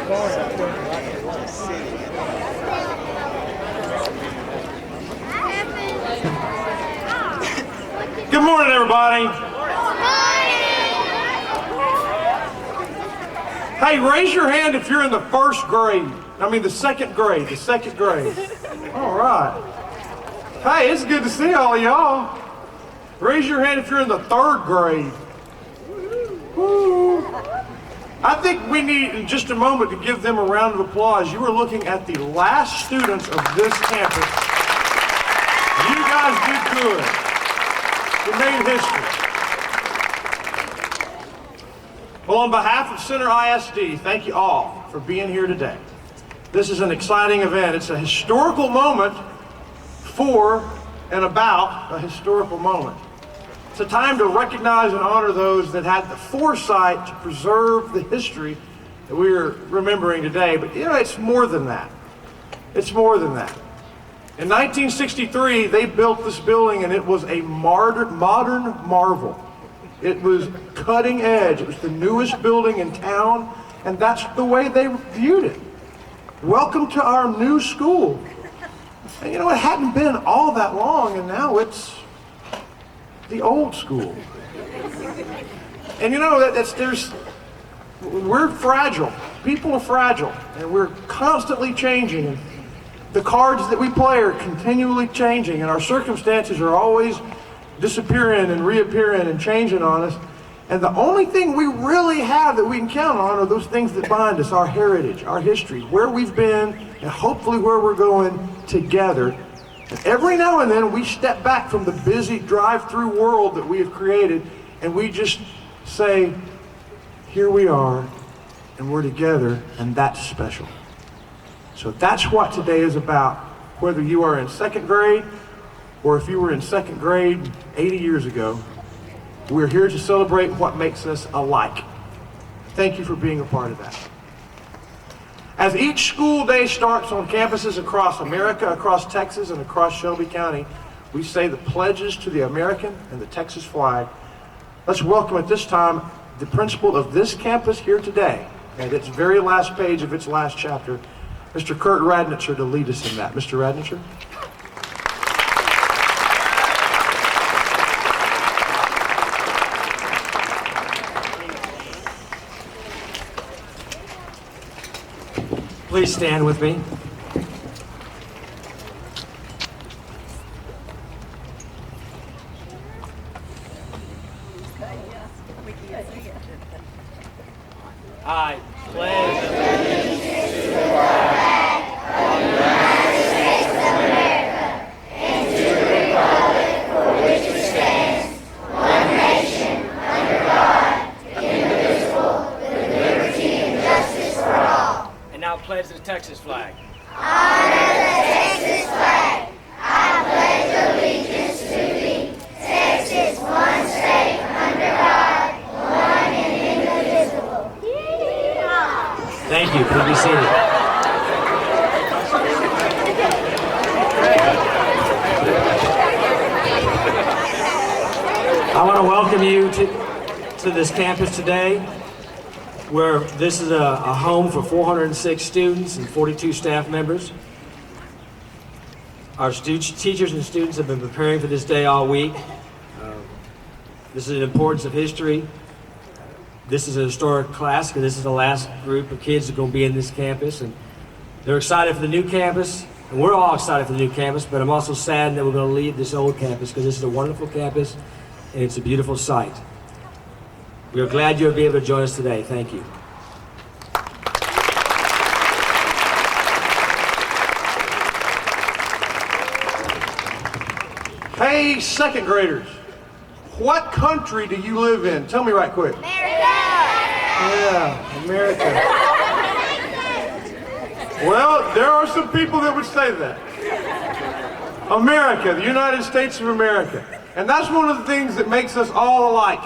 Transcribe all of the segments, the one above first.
Good morning, everybody. Hey, raise your hand if you're in the first grade. I mean the second grade, All right. Hey, it's good to see all of y'all. Raise your hand if you're in the third grade. Woo. I think we need, in just a moment, to give them a round of applause. You are looking at the last students of this campus. You guys did good. You made history. Well, on behalf of Center ISD, thank you all for being here today. This is an exciting event. It's a historical moment for and about a historical moment. It's a time to recognize and honor those that had the foresight to preserve the history that we are remembering today. But you know, it's more than that. It's more than that. In 1963, they built this building and it was a modern marvel. It was cutting edge. It was the newest building in town, and that's the way they viewed it. Welcome to our new school. And you know, it hadn't been all that long, and now it's the old school. And you know, we're fragile. People are fragile, and we're constantly changing. And the cards that we play are continually changing, and our circumstances are always disappearing and reappearing and changing on us. And the only thing we really have that we can count on are those things that bind us, our heritage, our history, where we've been, and hopefully where we're going together. And every now and then we step back from the busy drive-through world that we have created, and we just say, here we are, and we're together, and that's special. So that's what today is about, whether you are in second grade or if you were in second grade 80 years ago. We're here to celebrate what makes us alike. Thank you for being a part of that. As each school day starts on campuses across America, across Texas, and across Shelby County, we say the pledges to the American and the Texas flag. Let's welcome at this time the principal of this campus here today, at its very last page of its last chapter, Mr. Kurt Radnitzer, to lead us in that. Mr. Radnitzer? Please stand with me. I pledge allegiance to the flag of the United States of America and to the republic for which it stands, one nation, under God, indivisible, with liberty and justice for all. And now pledge the Texas flag. Honor the Texas flag. I pledge allegiance to thee, Texas, one state, under God, one and indivisible. Thank you. Please be seated. I want to welcome you to this campus today, where this is a home for 406 students and 42 staff members. Our teachers and students have been preparing for this day all week. This is an importance of history. This is a historic class, because this is the last group of kids that are going to be in this campus, and they're excited for the new campus, and we're all excited for the new campus, but I'm also saddened that we're going to leave this old campus, because this is a wonderful campus, and it's a beautiful site. We are glad you'll be able to join us today. Thank you. Hey, second graders, what country do you live in? Tell me right quick. America! Yeah, America. Well, there are some people that would say that. America, the United States of America. And that's one of the things that makes us all alike.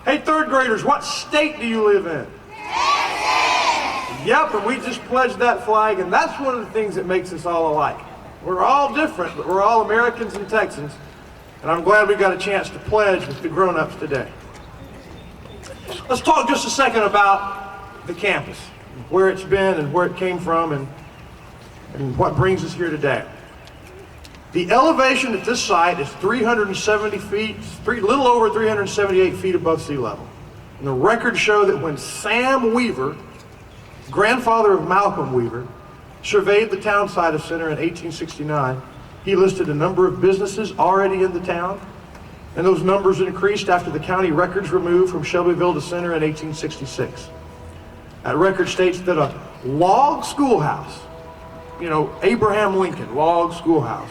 Hey, third graders, what state do you live in? Texas! Yep, and we just pledged that flag, and that's one of the things that makes us all alike. We're all different, but we're all Americans and Texans. And I'm glad we got a chance to pledge with the grown-ups today. Let's talk just a second about the campus. where it's been and where it came from and what brings us here today. The elevation at this site is 370 feet, little over 378 feet above sea level. And the records show that when Sam Weaver, grandfather of Malcolm Weaver, surveyed the town site of Center in 1869, he listed a number of businesses already in the town, and those numbers increased after the county records were moved from Shelbyville to Center in 1866. That record states that a log schoolhouse, Abraham Lincoln log schoolhouse,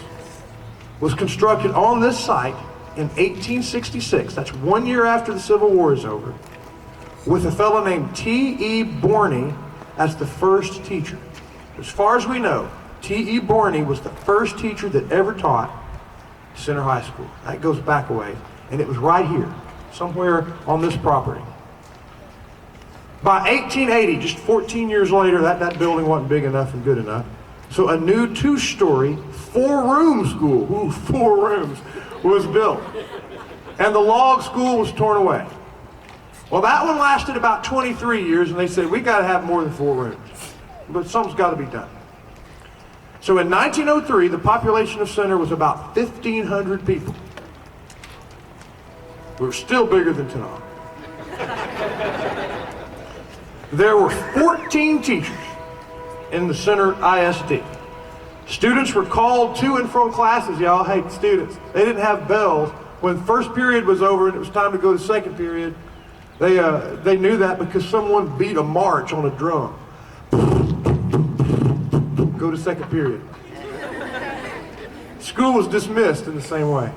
was constructed on this site in 1866. That's 1 year after the Civil War is over, with a fellow named T.E. Borney as the first teacher. As far as we know, T.E. Borney was the first teacher that ever taught Center High School. That goes back a way, and it was right here, somewhere on this property. By 1880, just 14 years later, that building wasn't big enough and good enough. So a new 2-story, 4-room school, 4 rooms, was built. And the log school was torn away. Well, that one lasted about 23 years, and they said, we got to have more than 4 rooms. But something's got to be done. So in 1903, the population of Center was about 1,500 people. We were still bigger than tonight. There were 14 teachers in the Center ISD. Students were called to and from classes, y'all. Hey, students, they didn't have bells. When first period was over and it was time to go to second period, they knew that because someone beat a march on a drum. Go to second period. School was dismissed in the same way.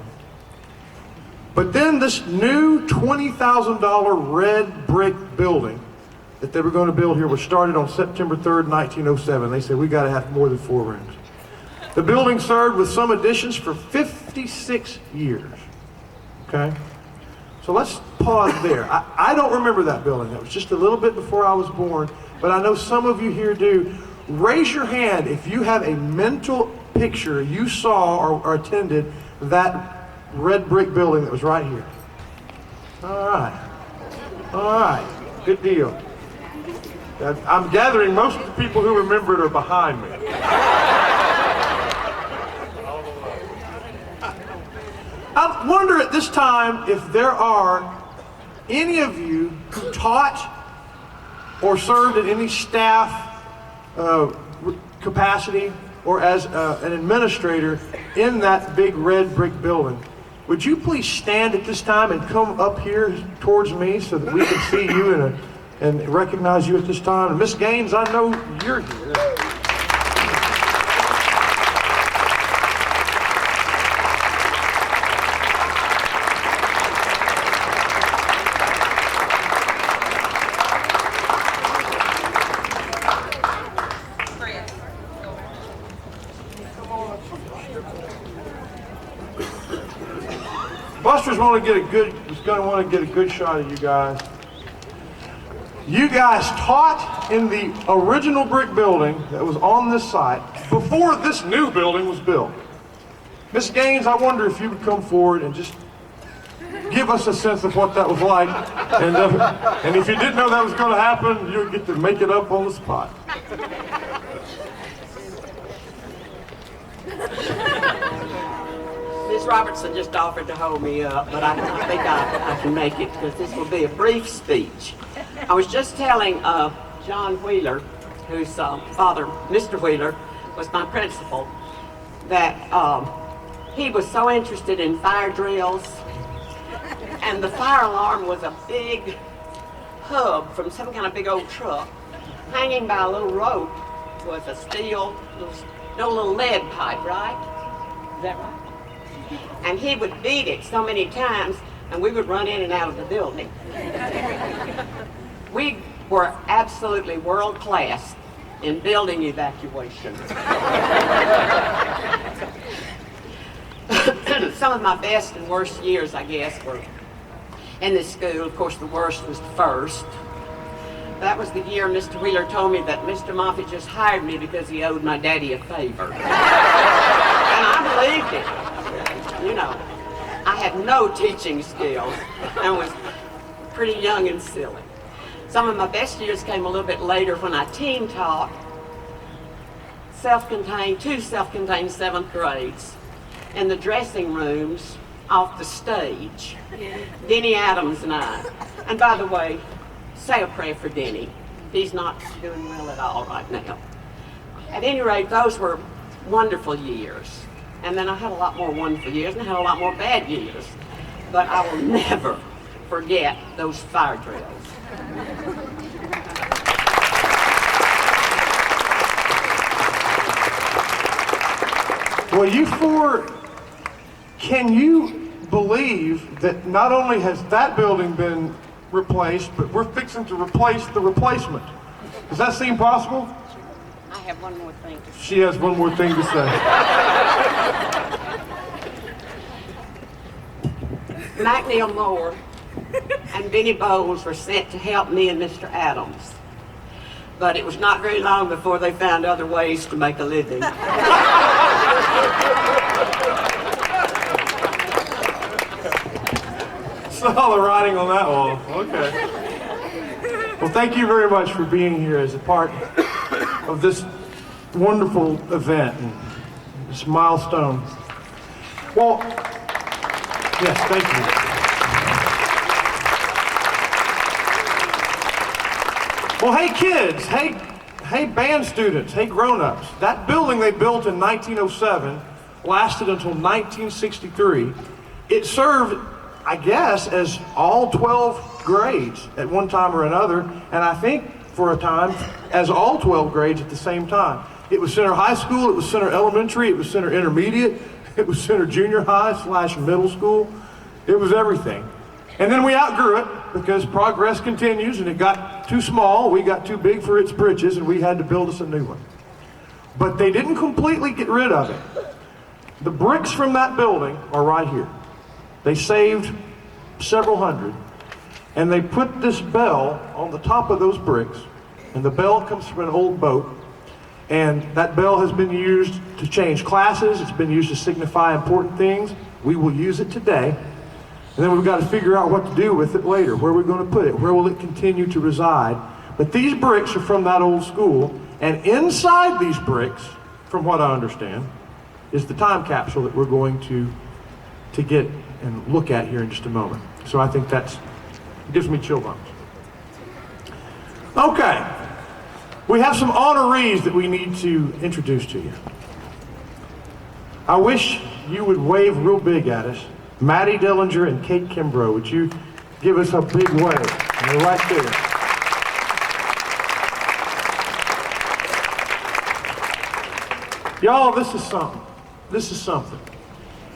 But then this new $20,000 red brick building that they were going to build here was started on September 3rd, 1907. They said, we got to have more than 4 rooms. The building served with some additions for 56 years. Okay? So let's pause there. I don't remember that building. That was just a little bit before I was born, but I know some of you here do. Raise your hand if you have a mental picture you saw or attended that red brick building that was right here. All right. All right. Good deal. I'm gathering most of the people who remember it are behind me. I wonder at this time if there are any of you who taught or served in any staff capacity or as an administrator in that big red brick building. Would you please stand at this time and come up here towards me so that we can see you and recognize you at this time? And Miss Gaines, I know you're here. Buster's going to want to get a good shot of you guys. You guys taught in the original brick building that was on this site before this new building was built. Miss Gaines, I wonder if you would come forward and just give us a sense of what that was like. And if you didn't know that was going to happen, you would get to make it up on the spot. Miss Robertson just offered to hold me up, but I think I can make it because this will be a brief speech. I was just telling John Wheeler, whose father, Mr. Wheeler, was my principal, that he was so interested in fire drills, and the fire alarm was a big hub from some kind of big old truck. Hanging by a little rope was a steel, little lead pipe, right? Is that right? And he would beat it so many times, and we would run in and out of the building. We were absolutely world class in building evacuation. Some of my best and worst years, I guess, were in this school. Of course, the worst was the first. That was the year Mr. Wheeler told me that Mr. Moffett just hired me because he owed my daddy a favor. And I believed it. You know, I had no teaching skills and was pretty young and silly. Some of my best years came a little bit later when I team taught two self-contained 7th grades in the dressing rooms off the stage. Denny Adams and I. And by the way, say a prayer for Denny. He's not doing well at all right now. At any rate, those were wonderful years. And then I had a lot more wonderful years and I had a lot more bad years. But I will never forget those fire drills. Well, you four, can you believe that not only has that building been replaced, but we're fixing to replace the replacement? Does that seem possible? I have one more thing to say. She has one more thing to say. McNeil Moore and Benny Bowles were sent to help me and Mr. Adams. But it was not very long before they found other ways to make a living. Saw the writing on that wall. Okay. Well, thank you very much for being here as a part of this wonderful event and this milestone. Well, yes, thank you. Well, hey kids, hey band students, hey grown-ups. That building they built in 1907 lasted until 1963. It served, I guess, as all 12 grades at one time or another, and I think for a time as all 12 grades at the same time. It was Center High School, it was Center Elementary, it was Center Intermediate, it was Center Junior High / middle school. It was everything. And then we outgrew it because progress continues and it got too small, we got too big for its britches, and we had to build us a new one. But they didn't completely get rid of it. The bricks from that building are right here. They saved several hundred, and they put this bell on the top of those bricks, and the bell comes from an old boat, and that bell has been used to change classes, it's been used to signify important things. We will use it today, and then we've got to figure out what to do with it later. Where are we going to put it? Where will it continue to reside? But these bricks are from that old school, and inside these bricks, from what I understand, is the time capsule that we're going to get and look at here in just a moment. So I think it gives me chill bumps. Okay, we have some honorees that we need to introduce to you. I wish you would wave real big at us. Mattie Dellinger and Kate Kimbro, would you give us a big wave? And they're right there. Y'all, this is something. This is something.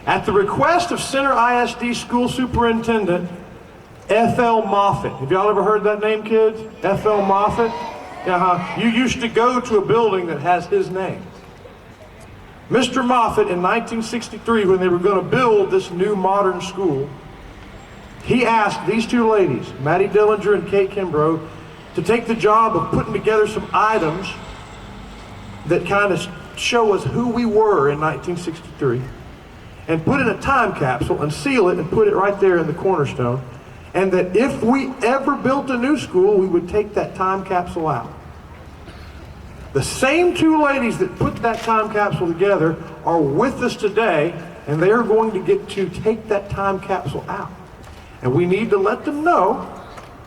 At the request of Center ISD School Superintendent F.L. Moffett. Have y'all ever heard that name, kids? F.L. Moffett? You used to go to a building that has his name. Mr. Moffett, in 1963, when they were going to build this new modern school, he asked these two ladies, Mattie Dellinger and Kate Kimbro, to take the job of putting together some items that kind of show us who we were in 1963, and put in a time capsule and seal it and put it right there in the cornerstone, and that if we ever built a new school, we would take that time capsule out. The same two ladies that put that time capsule together are with us today, and they are going to get to take that time capsule out. And we need to let them know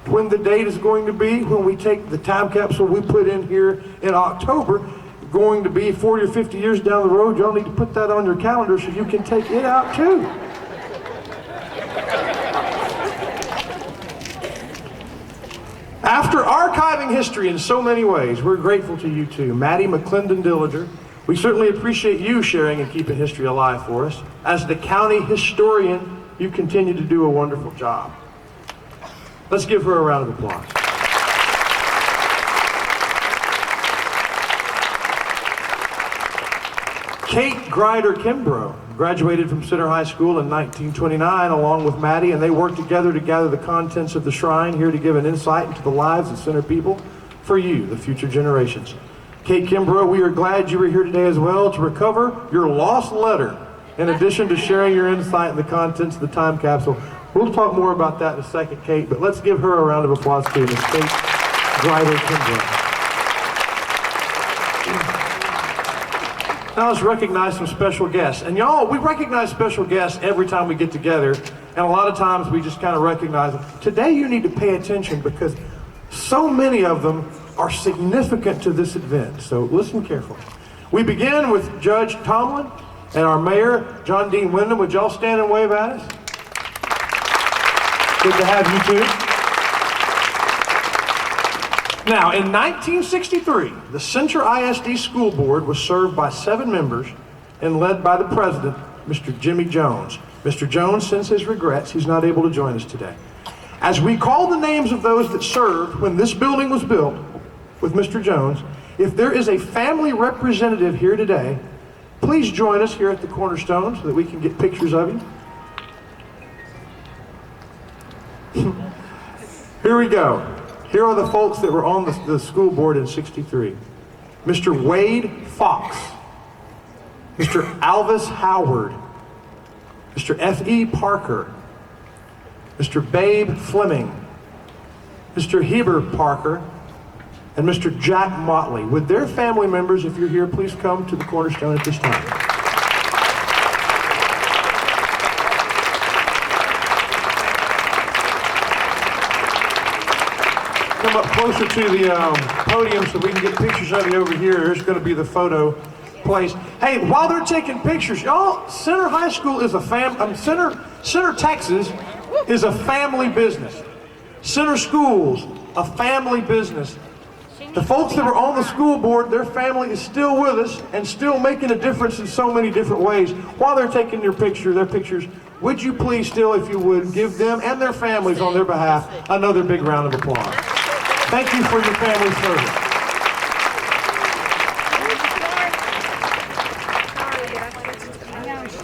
when the date is going to be, when we take the time capsule we put in here in October, going to be 40 or 50 years down the road. Y'all need to put that on your calendar so you can take it out too. After archiving history in so many ways, we're grateful to you too. Mattie McClendon Dillinger, we certainly appreciate you sharing and keeping history alive for us. As the county historian, you continue to do a wonderful job. Let's give her a round of applause. Kate Grider Kimbro graduated from Center High School in 1929 along with Mattie, and they worked together to gather the contents of the shrine here to give an insight into the lives of Center people for you, the future generations. Kate Kimbro, we are glad you were here today as well to recover your lost letter, in addition to sharing your insight in the contents of the time capsule. We'll talk more about that in a second, Kate, but let's give her a round of applause too, Ms. Kate. brighter Kimbro. Now let's recognize some special guests. And y'all, we recognize special guests every time we get together, and a lot of times we just kind of recognize them. Today you need to pay attention because so many of them are significant to this event, so listen carefully. We begin with Judge Tomlin and our Mayor, John Dean Wyndham. Would y'all stand and wave at us? Good to have you too. Now, in 1963, the Center ISD School Board was served by 7 members and led by the president, Mr. Jimmy Jones. Mr. Jones sends his regrets. He's not able to join us today. As we call the names of those that served when this building was built with Mr. Jones, if there is a family representative here today, please join us here at the Cornerstone so that we can get pictures of you. Here we go. Here are the folks that were on the school board in '63. Mr. Wade Fox, Mr. Alvis Howard, Mr. F.E. Parker, Mr. Babe Fleming, Mr. Heber Parker, and Mr. Jack Motley. Would their family members, if you're here, please come to the Cornerstone at this time. Come up closer to the podium so we can get pictures of you over here. There's going to be the photo place. Hey, while they're taking pictures, y'all, Center High School is a Center Texas is a family business. Center Schools, a family business. The folks that were on the school board, their family is still with us and still making a difference in so many different ways. While they're taking their pictures, would you please still, if you would, give them and their families on their behalf another big round of applause. Thank you for your family service.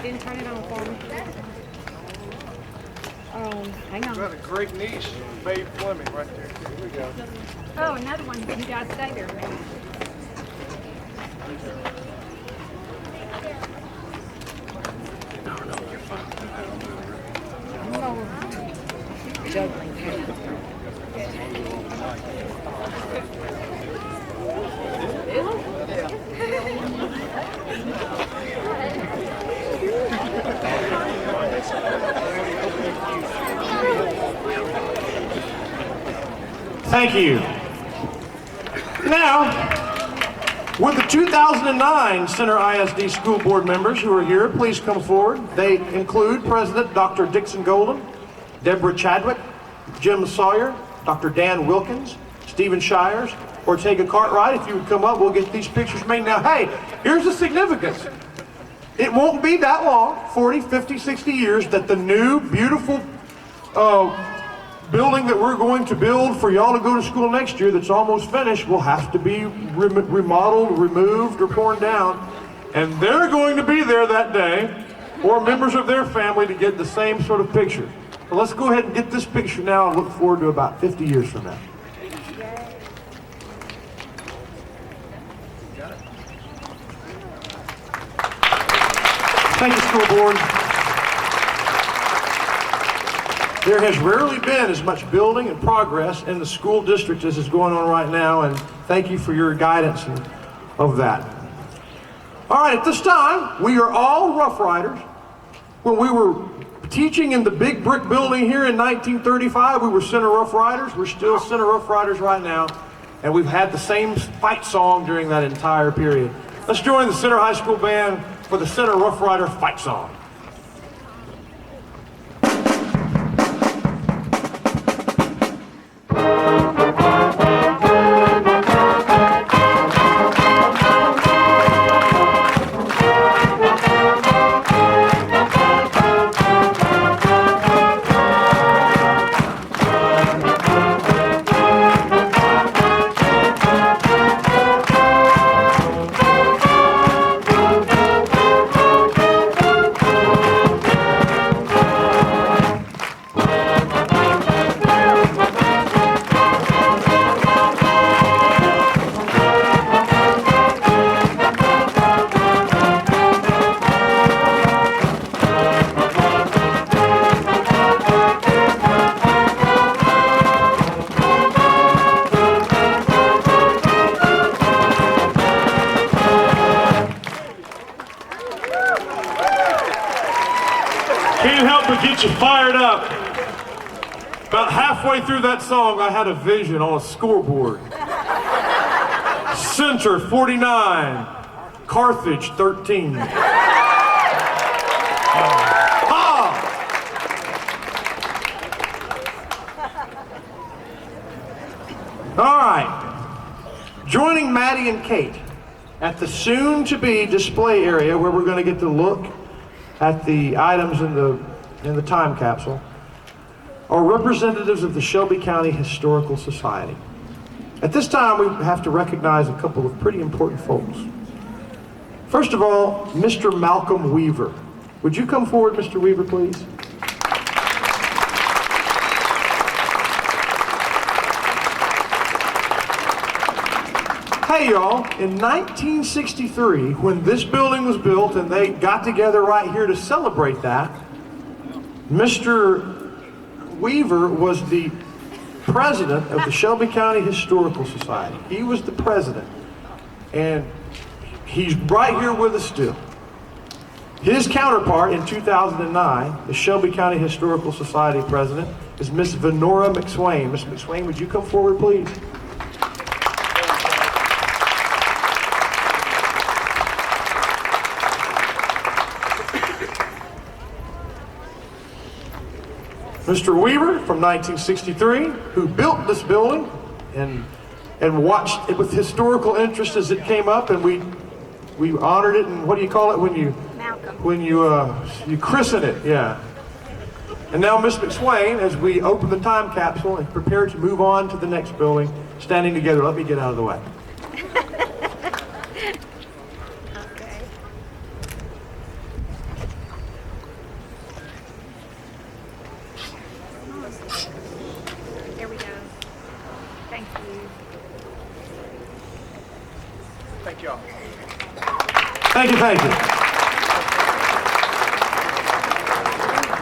Didn't turn it on for me. Hang on. You've got a great niece, Babe Fleming, right there. Here we go. Oh, another one. You guys stay there. No, you're fine. Juggling. Thank you. Now, with the 2009 Center ISD School Board members who are here, please come forward. They include President Dr. Dixon Golden, Deborah Chadwick, Jim Sawyer, Dr. Dan Wilkins, Stephen Shires, Ortega Cartwright. If you would come up, we'll get these pictures made. Now, hey, here's the significance. It won't be that long, 40, 50, 60 years, that the new, beautiful building that we're going to build for y'all to go to school next year that's almost finished will have to be remodeled, removed, or torn down. And they're going to be there that day, or members of their family, to get the same sort of picture. So let's go ahead and get this picture now and look forward to about 50 years from now. Thank you, school board. There has rarely been as much building and progress in the school district as is going on right now, and thank you for your guidance of that. All right, at this time, we are all Rough Riders. When we were teaching in the big brick building here in 1935, we were Center Rough Riders. We're still Center Rough Riders right now, and we've had the same fight song during that entire period. Let's join the Center High School Band for the Center Rough Rider fight song. Get you fired up. About halfway through that song, I had a vision on a scoreboard. Center 49, Carthage 13. All right. Joining Mattie and Kate at the soon-to-be display area where we're going to get to look at the items in the time capsule are representatives of the Shelby County Historical Society. At this time, we have to recognize a couple of pretty important folks. First of all, Mr. Malcolm Weaver. Would you come forward, Mr. Weaver, please? Hey y'all, in 1963, when this building was built and they got together right here to celebrate that, Mr. Weaver was the president of the Shelby County Historical Society. He was the president, and he's right here with us still. His counterpart in 2009, the Shelby County Historical Society president, is Miss Venora McSwain. Miss McSwain, would you come forward, please? Mr. Weaver from 1963, who built this building and watched it with historical interest as it came up, and we honored it. And what do you call it when you you christen it? Yeah. And now Miss McSwain, as we open the time capsule and prepare to move on to the next building, standing together. Let me get out of the way. There we go. Thank you. Thank y'all. Thank you, thank you.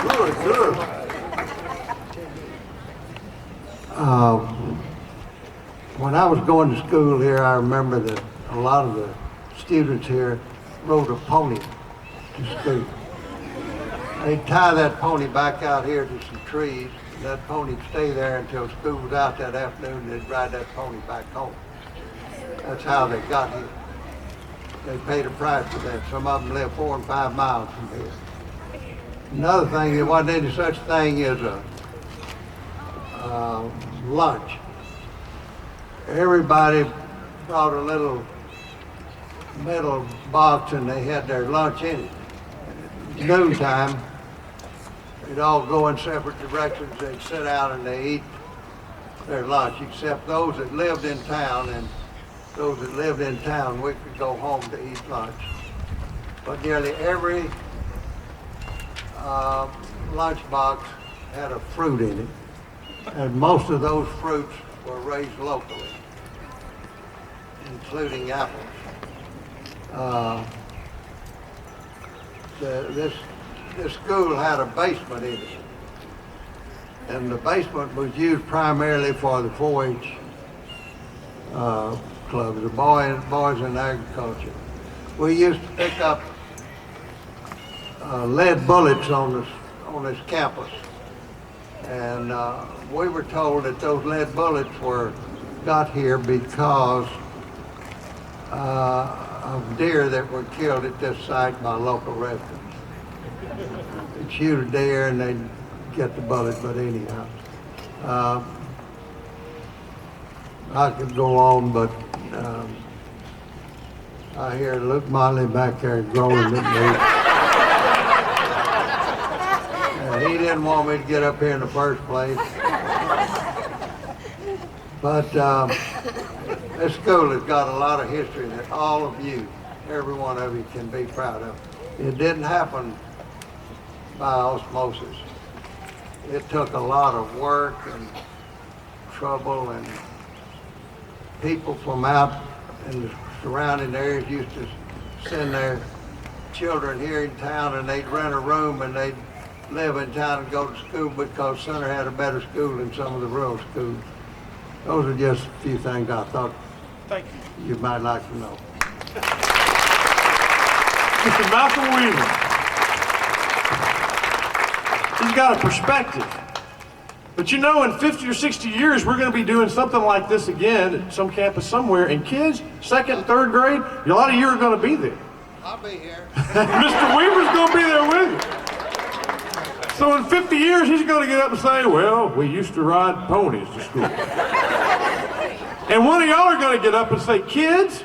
Good, good. When I was going to school here, I remember that a lot of the students here rode a pony to school. They'd tie that pony back out here to some trees, and that pony'd stay there until school was out that afternoon, and they'd ride that pony back home. That's how they got here. They paid a price for that. Some of them live 4 and 5 miles from here. Another thing, there wasn't any such thing as a lunch. Everybody brought a little metal box and they had their lunch in it. At noontime, they'd all go in separate directions. They'd sit down and they eat their lunch, except those that lived in town, and those that lived in town, we could go home to eat lunch. But nearly every lunchbox had a fruit in it, and most of those fruits were raised locally, including apples. This school had a basement in it, and the basement was used primarily for the 4-H clubs, the boys in agriculture. We used to pick up lead bullets on this campus, and we were told that those lead bullets got here because of deer that were killed at this site by local residents. They'd shoot a deer and they'd get the bullet, but anyhow. I could go on, but I hear Luke Motley back there groaning at me. He didn't want me to get up here in the first place. But this school has got a lot of history that all of you, every one of you, can be proud of. It didn't happen by osmosis. It took a lot of work and trouble, and people from out in the surrounding areas used to send their children here in town, and they'd rent a room and they'd live in town and go to school because Center had a better school than some of the rural schools. Those are just a few things I thought you might like to know. Mr. Malcolm Weaver. He's got a perspective. But you know, in 50 or 60 years, we're going to be doing something like this again at some campus somewhere. And kids, second and third grade, a lot of you are going to be there. I'll be here. Mr. Weaver's going to be there with you. So in 50 years, he's going to get up and say, well, we used to ride ponies to school. And one of y'all are going to get up and say, kids,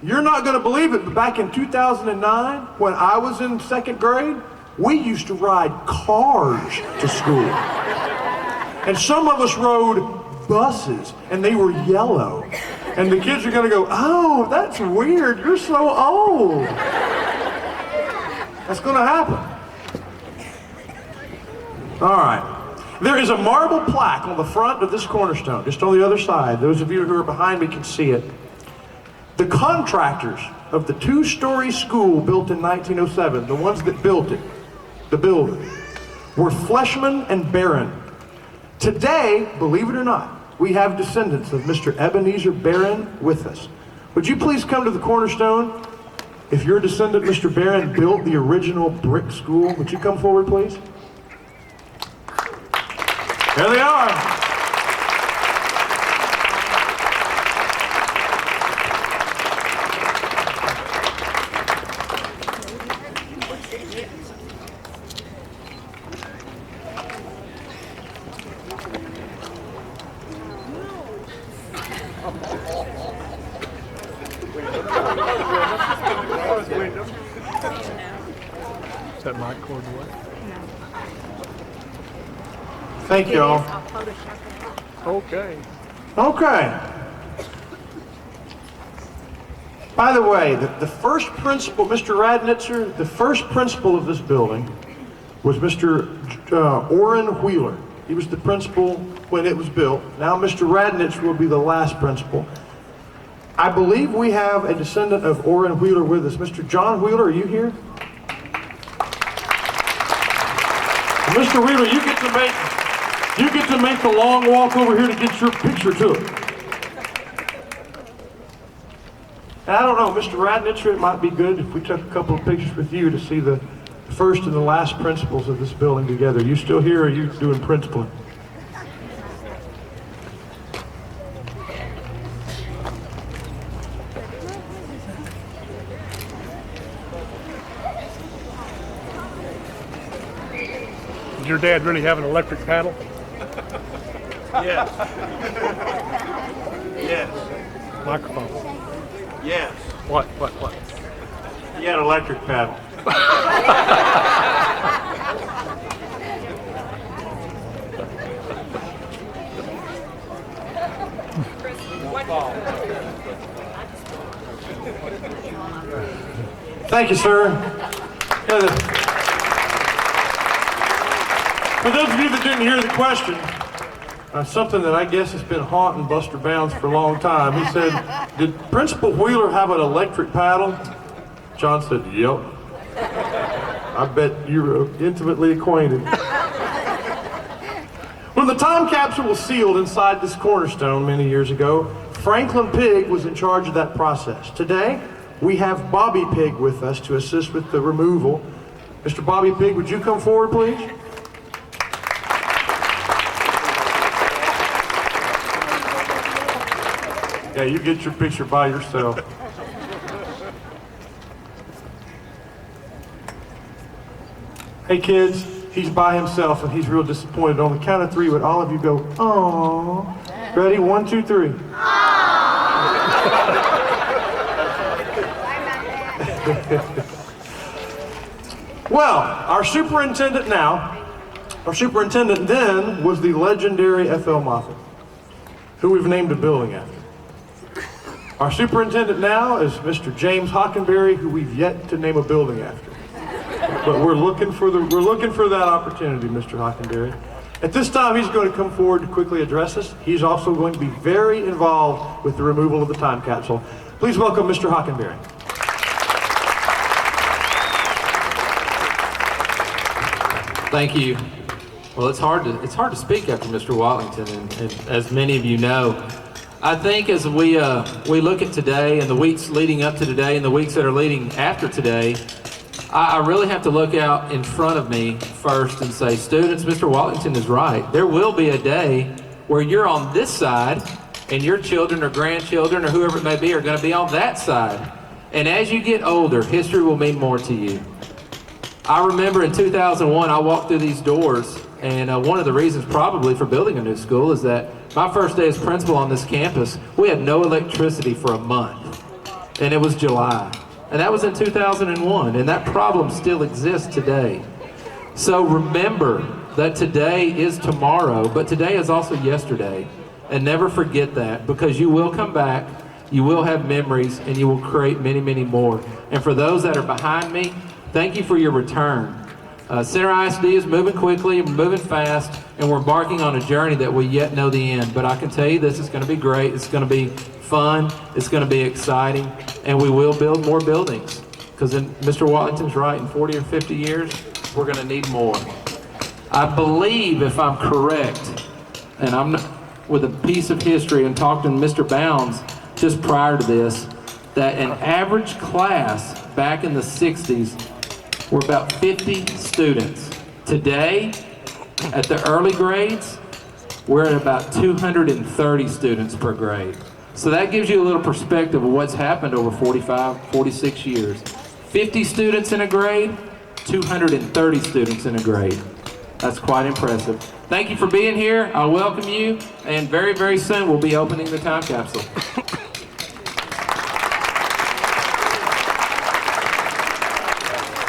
you're not going to believe it, but back in 2009, when I was in second grade, we used to ride cars to school. And some of us rode buses, and they were yellow. And the kids are going to go, oh, that's weird. You're so old. That's going to happen. All right. There is a marble plaque on the front of this cornerstone, just on the other side. Those of you who are behind me can see it. The contractors of the two-story school built in 1907, the ones that built it, the building, were Fleshman and Barron. Today, believe it or not, we have descendants of Mr. Ebenezer Barron with us. Would you please come to the cornerstone? If your descendant, Mr. Barron, built the original brick school, would you come forward, please? There they are. Is that my cord away? Thank you all. Okay. Okay. By the way, the first principal, Mr. Radnitzer, the first principal of this building was Mr. Orrin Wheeler. He was the principal when it was built. Now Mr. Radnitzer will be the last principal. I believe we have a descendant of Orrin Wheeler with us. Mr. John Wheeler, are you here? Mr. Wheeler, you get to make the long walk over here to get your picture too. And I don't know, Mr. Radnitzer, it might be good if we took a couple of pictures with you to see the first and the last principals of this building together. You still here, or are you doing principaling? Does your dad really have an electric paddle? Yes. Yes. Microphone. Yes. What? He had an electric paddle. Thank you, sir. For those of you that didn't hear the question, something that I guess has been haunting Buster Bounds for a long time. He said, did Principal Wheeler have an electric paddle? John said, yep. I bet you were intimately acquainted. When the time capsule was sealed inside this cornerstone many years ago, Franklin Pigg was in charge of that process. Today, we have Bobby Pigg with us to assist with the removal. Mr. Bobby Pigg, would you come forward, please? Yeah, you get your picture by yourself. Hey kids, he's by himself and he's real disappointed. On the count of three, would all of you go, aww? Ready? 1, 2, 3. Well, our superintendent then was the legendary F.L. Moffett, who we've named a building after. Our superintendent now is Mr. James Hockenberry, who we've yet to name a building after. But we're looking for that opportunity, Mr. Hockenberry. At this time, he's going to come forward to quickly address us. He's also going to be very involved with the removal of the time capsule. Please welcome Mr. Hockenberry. Thank you. Well, it's hard to speak after Mr. Watlington, and as many of you know, I think as we look at today and the weeks leading up to today and the weeks that are leading after today, I really have to look out in front of me first and say, students, Mr. Watlington is right. There will be a day where you're on this side and your children or grandchildren or whoever it may be are going to be on that side. And as you get older, history will mean more to you. I remember in 2001, I walked through these doors, and one of the reasons probably for building a new school is that my first day as principal on this campus, we had no electricity for a month, and it was July. And that was in 2001, and that problem still exists today. So remember that today is tomorrow, but today is also yesterday. And never forget that, because you will come back, you will have memories, and you will create many, many more. And for those that are behind me, thank you for your return. Center ISD is moving quickly, moving fast, and we're embarking on a journey that we yet know the end. But I can tell you this is going to be great. It's going to be fun. It's going to be exciting. And we will build more buildings. Because Mr. Watlington's right, in 40 or 50 years, we're going to need more. I believe, if I'm correct, and I'm not, with a piece of history and talked to Mr. Bounds just prior to this, that an average class back in the 60s were about 50 students. Today, at the early grades, we're at about 230 students per grade. So that gives you a little perspective of what's happened over 45, 46 years. 50 students in a grade, 230 students in a grade. That's quite impressive. Thank you for being here. I welcome you, and very, very soon we'll be opening the time capsule.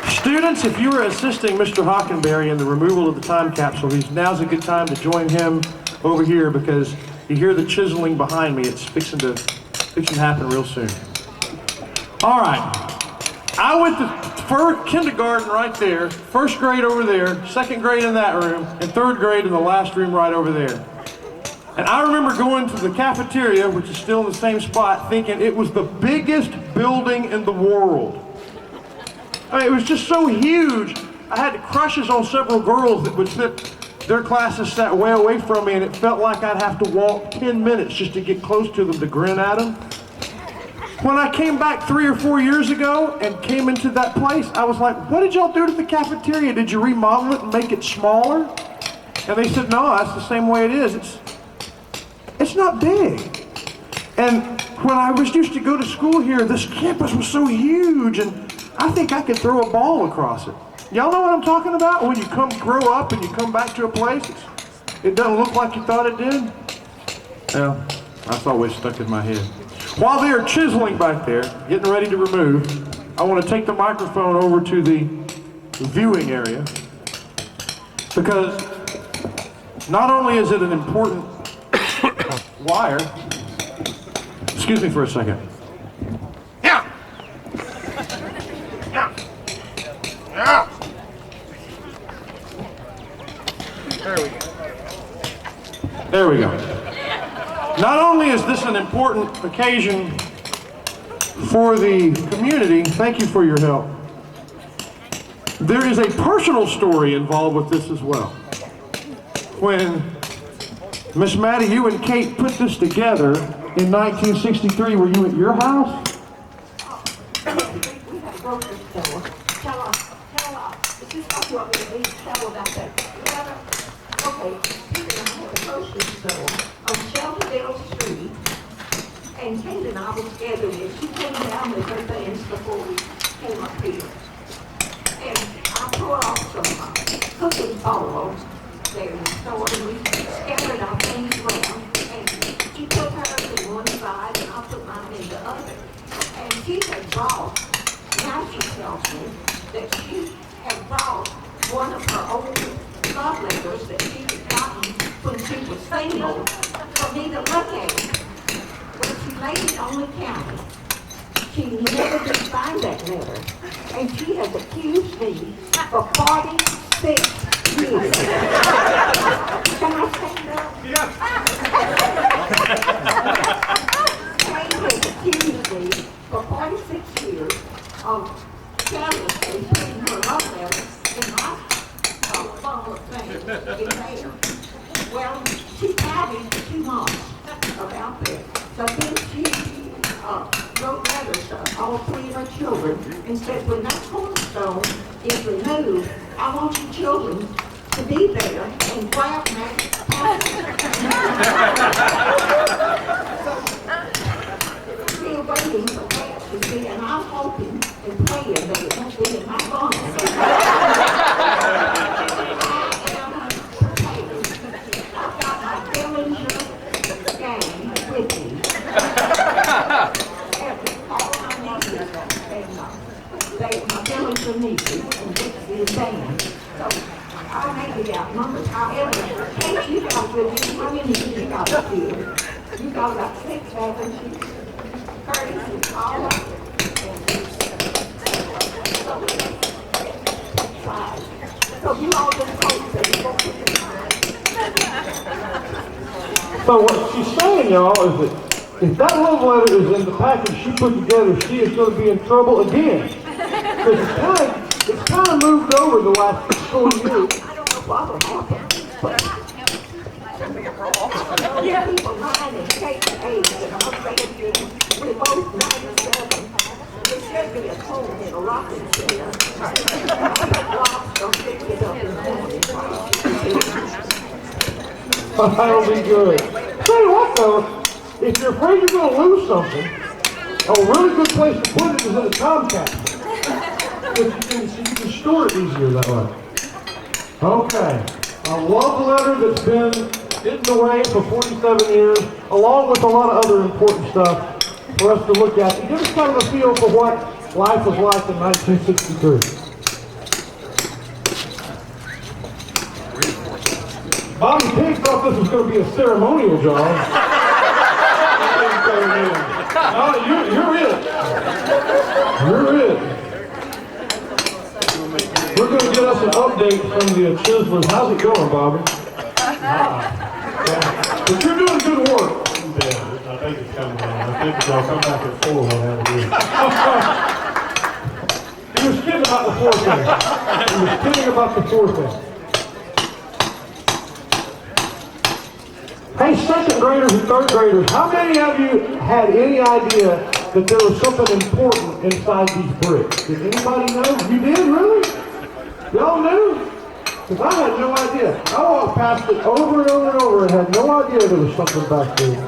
Students, if you are assisting Mr. Hockenberry in the removal of the time capsule, now's a good time to join him over here, because you hear the chiseling behind me. It's fixing to happen real soon. All right. I went to kindergarten right there, first grade over there, second grade in that room, and third grade in the last room right over there. And I remember going to the cafeteria, which is still in the same spot, thinking it was the biggest building in the world. I mean, it was just so huge. I had crushes on several girls that would sit, their classes sat way away from me, and it felt like I'd have to walk 10 minutes just to get close to them to grin at them. When I came back 3 or 4 years ago and came into that place, I was like, what did y'all do to the cafeteria? Did you remodel it and make it smaller? And they said, no, that's the same way it is. It's not big. And when I used to go to school here, this campus was so huge, and I think I could throw a ball across it. Y'all know what I'm talking about? When you grow up and you come back to a place, it doesn't look like you thought it did? Well, that's always stuck in my head. While they are chiseling back there, getting ready to remove, I want to take the microphone over to the viewing area, because not only is it an important wire, excuse me for a second. Yeah. Yeah. Yeah. There we go. Not only is this an important occasion for the community, thank you for your help, there is a personal story involved with this as well. When Miss Mattie, you and Kate put this together in 1963, were you at your house? We had a grocery store. Tell us. Is this what you want me to read? Tell about that. Okay, Peter and I had a grocery store on Shelby Street, and Kate and I were together with. She came down with her things before we came up here. And I tore off some cooking oil there in the store, and we scattered our things around. And she put hers in one side, and I put mine in the other. And she had brought, now she tells me, that she had brought one of her old love letters that she had gotten when she was single for me to look at. Well, she laid it on the counter. She never did find that letter. And she has accused me for 46 years. Can I stand up? Yes. Kate has accused me for 46 years of carelessly putting her love letter in my bundle of things in there. Well, she pouted 2 months about that. So then she wrote letters to all three of our children and said, when that cornerstone is removed, I want you children to be there and clap and still waiting for that to be, and I'm hoping and praying that it won't be in my lungs. I've got my Dellinger gang with me. All my nieces and my Dellinger nieces and Dixie and Dan. So I may be outnumbered. However, Kate, you got with you. How many of you got with you? You got about 6, haven't you? Curtis and Paula. So you all just hope that you won't put your time. So what she's saying, y'all, is that if that love letter is in the package she put together, she is going to be in trouble again. Because it's kind of moved over the last 4 years. I don't know what will happen, but yeah, people 9 and Kate 8 and I'm saying we're both 97. There should be a home in a rocking chair. Don't pick it up in the morning. That'll be good. Tell you what though, if you're afraid you're going to lose something, a really good place to put it is in a time capsule. You can store it easier that way. Okay. I love the letter that's been hidden away for 47 years, along with a lot of other important stuff for us to look at and give us kind of a feel for what life was like in 1963. Bobby Pig thought this was going to be a ceremonial job. No, you're it. You're it. We're going to get us an update from the Chislers. How's it going, Bobby? But you're doing good work. Yeah, I think it's coming down. I think I'll come back at 4 when I have a He was kidding about the 4 thing. He was kidding about the 4 thing. Hey, second graders and third graders, how many of you had any idea that there was something important inside these bricks? Did anybody know? You did, really? Y'all knew? Because I had no idea. I walked past it over and over and over and had no idea there was something back there.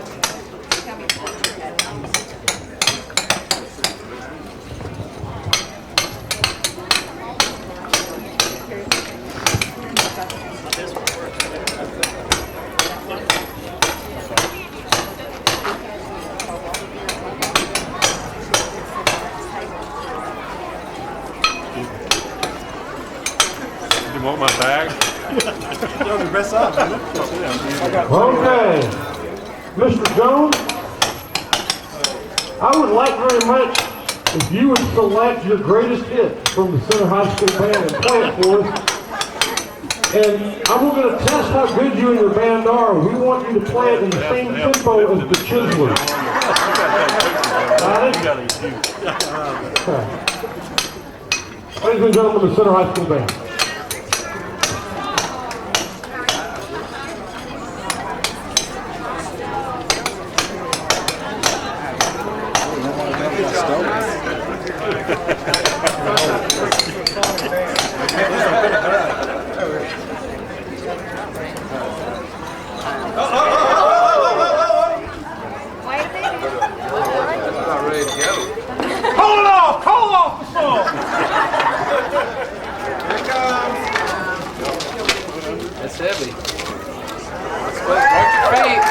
Want my bag? Okay. Mr. Jones, I would like very much if you would select your greatest hit from the Center High School band and play it for us. And I'm going to test how good you and your band are. We want you to play it in the same tempo as the Chislers. Got it? Okay. Ladies and gentlemen, the Center High School band. That's heavy. Let's go. Watch your feet.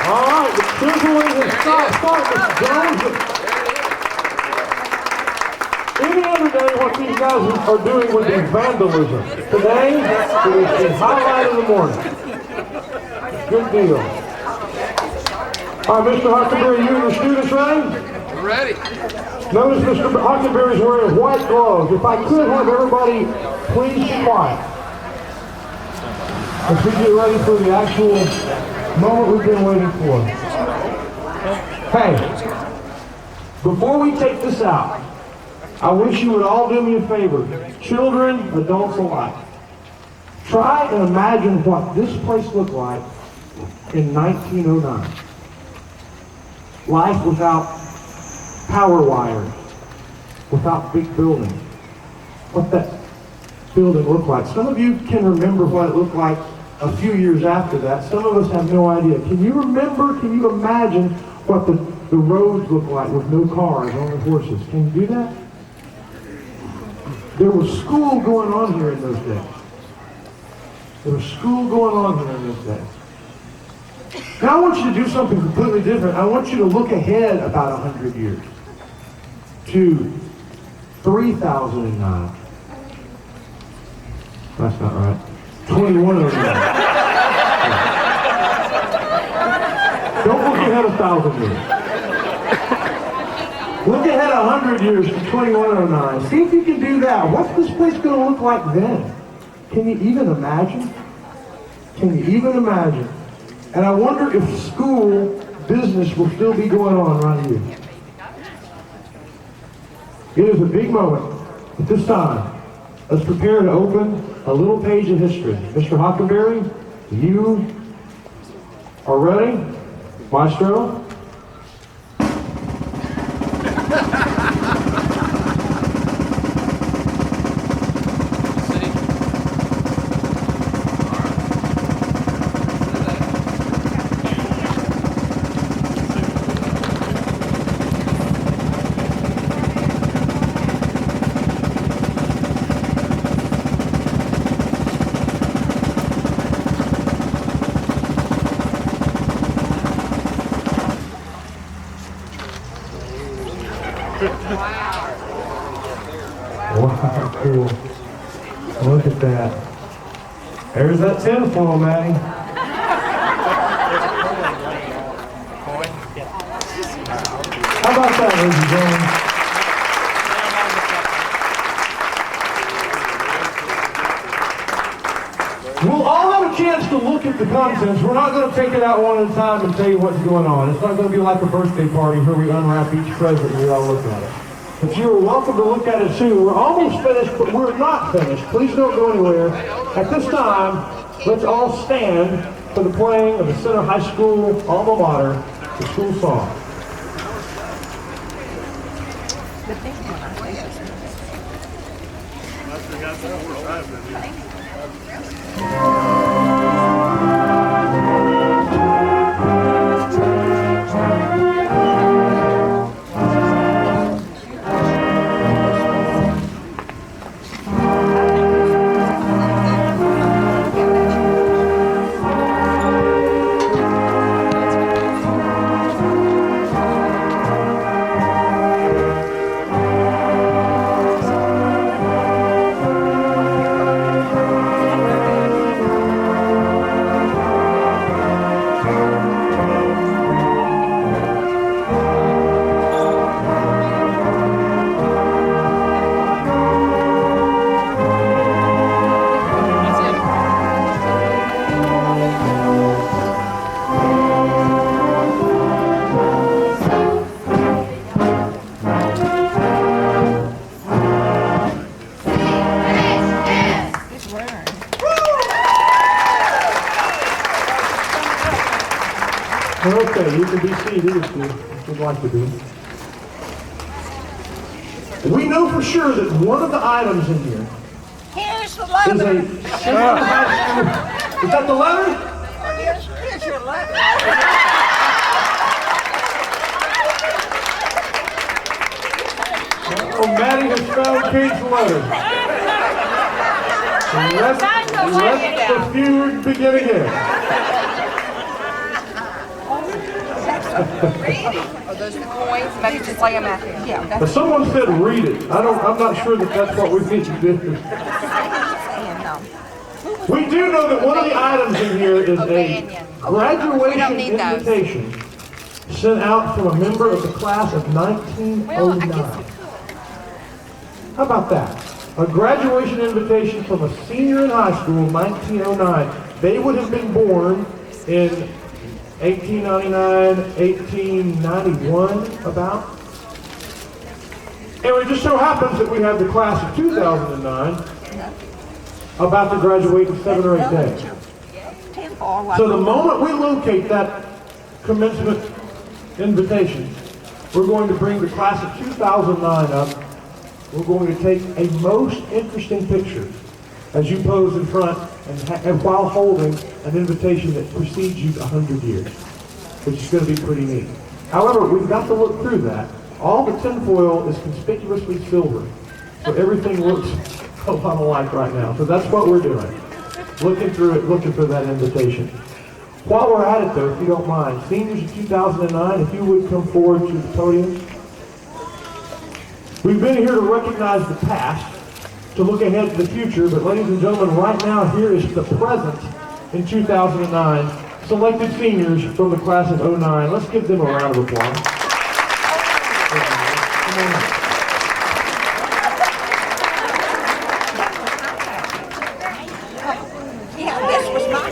All right, the chiseling has stopped, Mr. Jones. Any other day, what these guys are doing would be vandalism. Today, it is the highlight of the morning. Good deal. All right, Mr. Huckenberry, you and the students ready? We're ready. Notice Mr. Huckenberry is wearing white gloves. If I could have everybody please be quiet as we get ready for the actual moment we've been waiting for. Hey, before we take this out, I wish you would all do me a favor, children, adults alike. Try and imagine what this place looked like in 1909. Life without power wires, without big buildings. What that building looked like. Some of you can remember what it looked like a few years after that. Some of us have no idea. Can you remember, can you imagine what the roads looked like with no cars, only horses? Can you do that? There was school going on here in those days. There was school going on here in those days. Now I want you to do something completely different. I want you to look ahead about 100 years to 3009. That's not right. 2109. Don't look ahead 1,000 years. Look ahead 100 years to 2109. See if you can do that. What's this place going to look like then? Can you even imagine? Can you even imagine? And I wonder if school business will still be going on right here. It is a big moment. At this time, let's prepare to open a little page of history. Mr. Hockenberry, you are ready? Maestro? Wow, cool. Look at that. There's that tinfoil, Mattie. How about that, ladies and gentlemen? We'll all have a chance to look at the contents. We're not going to take it out one at a time and tell you what's going on. It's not going to be like a birthday party where we unwrap each present and we all look at it. But you're welcome to look at it too. We're almost finished, but we're not finished. Please don't go anywhere. At this time, let's all stand for the playing of the Center High School alma mater, the school song. Okay, you can be seated if you'd like to be. We know for sure that one of the items in here Here's the is letter. a Center High School. Is that the letter? Here's your letter. Oh, Mattie has found Kate's letter. Let the feud begin again. Are those the coins? Maybe just lay them out there. Yeah. But someone said read it. I'm not sure that that's what we need to do. We do know that one of the items in here is a graduation invitation sent out from a member of the class of 1909. How about that? A graduation invitation from a senior in high school, 1909. They would have been born in 1899, 1891, about. And it just so happens that we have the class of 2009 about to graduate in 7 or 8 days. for. So the moment we locate that commencement invitation, we're going to bring the class of 2009 up. We're going to take a most interesting picture as you pose in front and while holding an invitation that precedes you 100 years, which is going to be pretty neat. However, we've got to look through that. All the tinfoil is conspicuously silver, so everything looks a lot alike right now. So that's what we're doing. Looking through it, looking for that invitation. While we're at it though, if you don't mind, seniors of 2009, if you would come forward to the podium. We've been here to recognize the past, to look ahead to the future, but ladies and gentlemen, right now here is the present in 2009. Selected seniors from the class of 09. Let's give them a round of applause.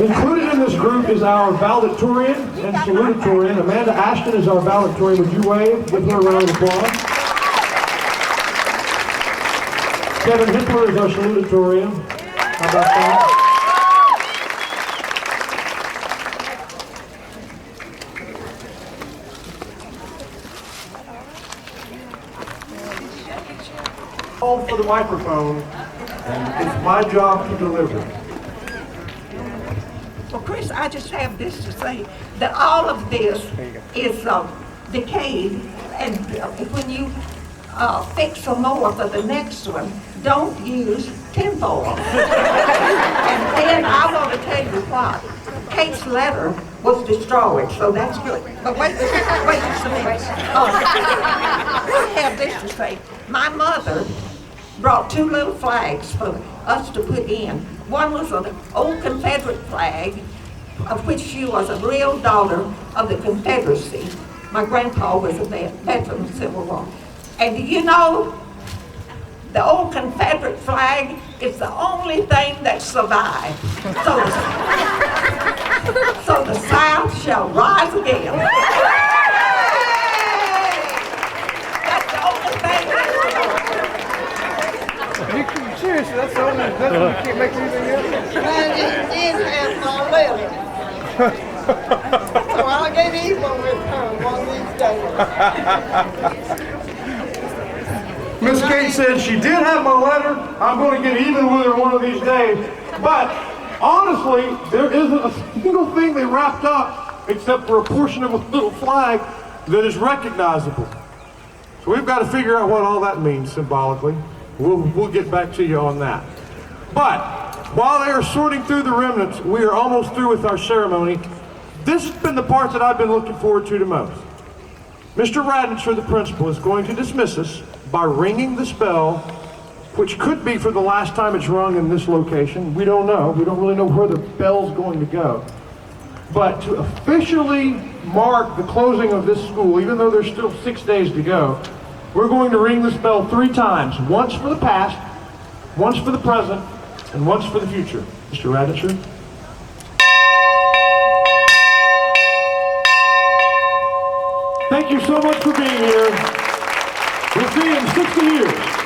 Included in this group is our valedictorian and salutatorian. Amanda Ashton is our valedictorian. Would you wave? Give her a round of applause. Kevin Hippler is our salutatorian. How about that? Hold for the microphone, and it's my job to deliver. Well, Chris, I just have this to say, that all of this is decayed, and when you fix some more for the next one, don't use tinfoil. And then I want to tell you what, Kate's letter was destroyed, so that's good. But wait just a minute. I have this to say. My mother brought 2 little flags for us to put in. One was an old Confederate flag, of which she was a real daughter of the Confederacy. My grandpa was a veteran of the Civil War. And do you know, the old Confederate flag is the only thing that survived. So the South shall rise again. That's the only thing that survived. Seriously, that's the only, you can't make anything else? And it did have my letter. So I'll get even with her one of these days. Miss Kate said she did have my letter. I'm going to get even with her one of these days. But honestly, there isn't a single thing they wrapped up except for a portion of a little flag that is recognizable. So we've got to figure out what all that means symbolically. We'll get back to you on that. But while they are sorting through the remnants, we are almost through with our ceremony. This has been the part that I've been looking forward to the most. Mr. Radnitzer, the principal, is going to dismiss us by ringing the spell, which could be for the last time it's rung in this location. We don't know. We don't really know where the bell's going to go. But to officially mark the closing of this school, even though there's still 6 days to go, we're going to ring this bell 3 times. Once for the past, once for the present, and once for the future. Mr. Radnitzer. Thank you so much for being here. We'll see you in 60 years.